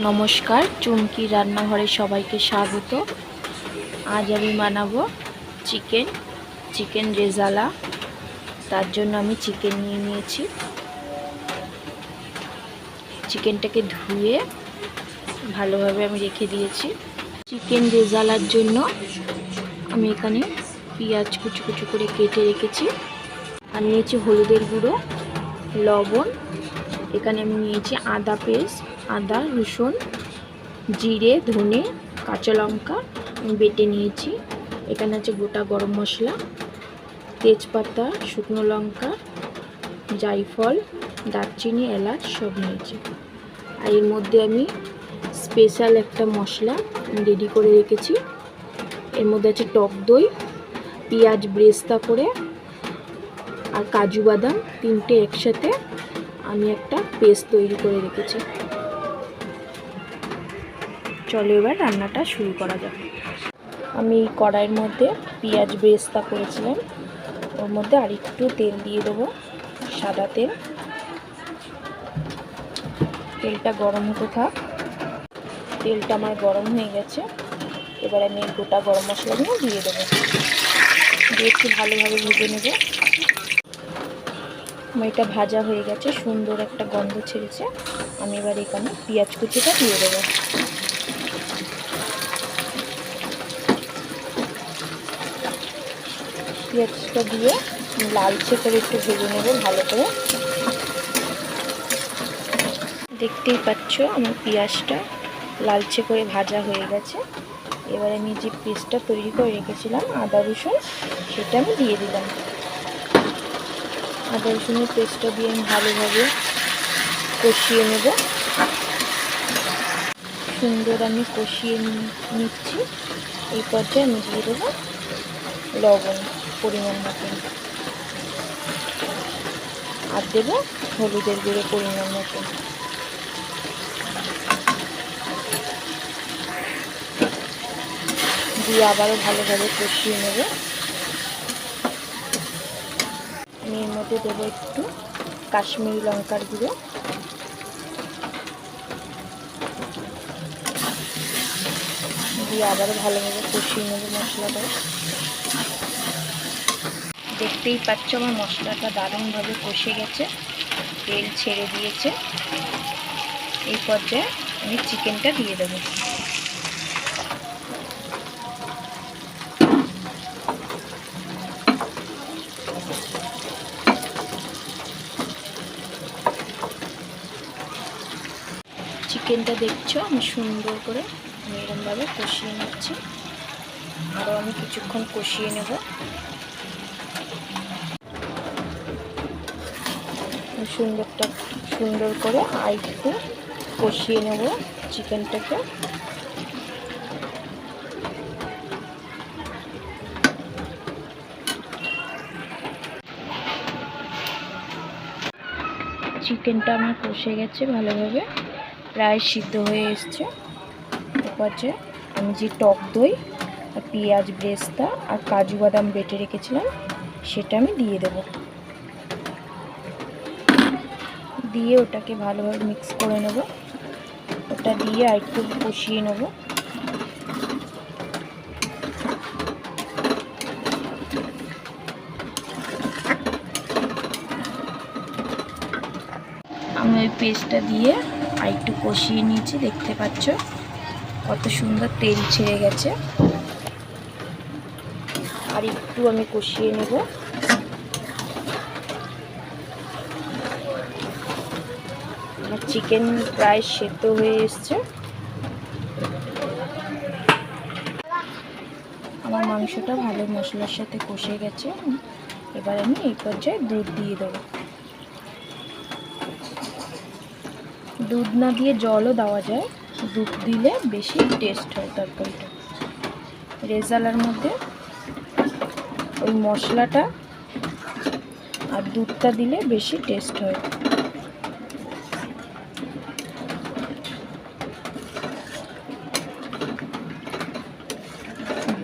নমস্কার, চুমকি রান্নাঘরে সবাইকে স্বাগত। আজ আমি বানাবো চিকেন রেজালা। তার জন্য আমি চিকেন নিয়ে নিয়েছি। চিকেনটাকে ধুয়ে ভালোভাবে আমি রেখে দিয়েছি। চিকেন রেজালার জন্য আমি এখানে পেঁয়াজ কুচু কুচু করে কেটে রেখেছি। আর নিয়েছি হলুদের গুঁড়ো, লবণ। এখানে আমি নিয়েছি আদা পেস্ট, আদা রসুন, জিরে, ধনে, কাঁচা লঙ্কা বেটে নিয়েছি। এখানে আছে গোটা গরম মশলা, তেজপাতা, শুকনো লঙ্কা, জায়ফল, দারচিনি, এলাচ সব নিয়েছি। আর এর মধ্যে আমি স্পেশাল একটা মশলা রেডি করে রেখেছি। এর মধ্যে আছে টক দই, পেঁয়াজ ব্রেস্তা করে, আর কাজু বাদাম তিনটে একসাথে আমি একটা পেস্ট তৈরি করে রেখেছি। চলো এবার রান্নাটা শুরু করা যাক। আমি কড়াইয়ের মধ্যে পেঁয়াজ ব্রেস্তা করেছিলাম, ওর মধ্যে আরেকটু তেল দিয়ে দেবো, সাদা তেল। তেলটা গরম হতে থাক। তেলটা আমার গরম হয়ে গেছে। এবার আমি গোটা গরম মশলাগুলো দিয়ে দেবো, দিয়ে একটু ভালোভাবে ভেজে নেব। এটা ভাজা হয়ে গেছে, সুন্দর একটা গন্ধ ছেড়েছে। আমি এবার এখানে পেঁয়াজ কুচিটা দিয়ে দেবো। পেঁয়াজটা দিয়ে লালচে করে একটু ভেজে নেব ভালো করে। দেখতেই পাচ্ছ আমার পেঁয়াজটা লালচে করে ভাজা হয়ে গেছে। এবার আমি যে পেস্টটা তৈরি করে রেখেছিলাম আদা রসুন, সেটা আমি দিয়ে দিলাম। আদা রসুনের পেস্টটা দিয়ে আমি ভালোভাবে কষিয়ে নেব। সুন্দর আমি কষিয়ে নিচ্ছি। এই পর্যায়ে আমি দিয়ে দেবো লবণ পরিমাণ মতন, আর দেবো হলুদের গুঁড়ো পরিমাণ মতন। দিয়ে আবারও ভালোভাবে কষিয়ে নেব। আমি এর মধ্যে দেবো একটু কাশ্মীরি লঙ্কার গুঁড়ো, দিয়ে আবারও ভালোভাবে কষিয়ে নেব মশলাটা। দেখতেই পাচ্ছ আমার মশলাটা দারুণভাবে কষে গেছে, তেল ছেড়ে দিয়েছে। এই পর্যায়ে আমি চিকেনটা দিয়ে দেবো। চিকেনটা দেখছো আমি সুন্দর করে এরকমভাবে কষিয়ে নিচ্ছি। আরও আমি কিছুক্ষণ কষিয়ে নেব। সুন্দর করে আর একটু কষিয়ে নেব চিকেনটাকে। চিকেনটা আমার কষে গেছে ভালোভাবে, প্রায় সিদ্ধ হয়ে এসছে। এরপর যে আমি যে টক দই আর পেঁয়াজ ব্রেস্তা আর কাজু বাদাম বেটে রেখেছিলাম সেটা আমি দিয়ে দেব। দিয়ে ওটাকে ভালোভাবে মিক্স করে নেব। ওটা দিয়ে আর একটু কষিয়ে নেব। আমি ওই পেস্টটা দিয়ে আর একটু কষিয়ে নিয়েছি। দেখতে পাচ্ছ কত সুন্দর তেল ছেড়ে গেছে। আর একটু আমি কষিয়ে নেব। আমার চিকেন প্রায় সেদ্ধ হয়ে এসছে। আমার মাংসটা ভালো মশলার সাথে কষে গেছে। এবার আমি এই পর্যায়ে দুধ দিয়ে দেবো। দুধ না দিয়ে জলও দেওয়া যায়, দুধ দিলে বেশি টেস্ট হয় তরকারিটা। রেজালার মধ্যে ওই মশলাটা আর দুধটা দিলে বেশি টেস্ট হয়।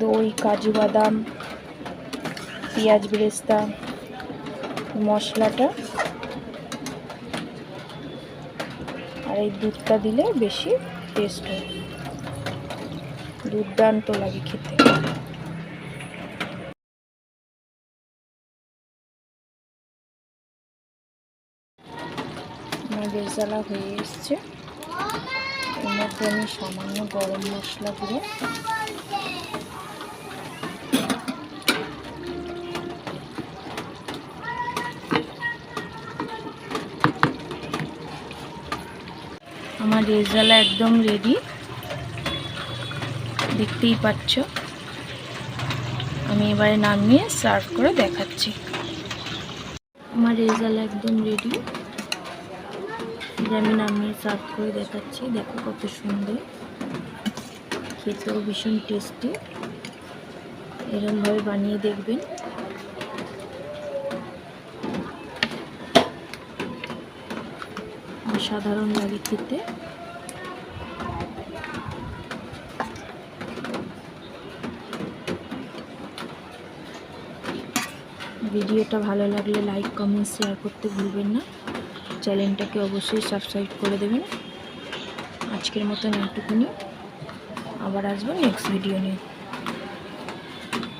দই, কাজু বাদাম, পেঁয়াজ ব্রেস্তা, মশলাটা আর এই দুধটা দিলে বেশি টেস্ট হয়, দুর্দান্ত লাগে খেতে। আমার রেজালা হয়ে এসছে। এর মধ্যে আমি সামান্য গরম মশলা গুঁড়ো, আমার রেজালা একদম রেডি, দেখতেই পাচ্ছ। আমি এবারে নামিয়ে সার্ভ করে দেখাচ্ছি। আমার রেজালা একদম রেডি, আমি নামিয়ে সার্ভ করে দেখাচ্ছি। দেখো কত সুন্দর, খেতেও ভীষণ টেস্টি। এরকমভাবে বানিয়ে দেখবেন। অসাধারণ লাগে খেতে। ভিডিওটা ভালো লাগলে লাইক কমেন্ট শেয়ার করতে ভুলবেন না। চ্যানেলটাকে অবশ্যই সাবস্ক্রাইব করে দেবেন। আজকের মতন এইটুকুনি, আবার আসবো নেক্সট ভিডিও নিয়ে।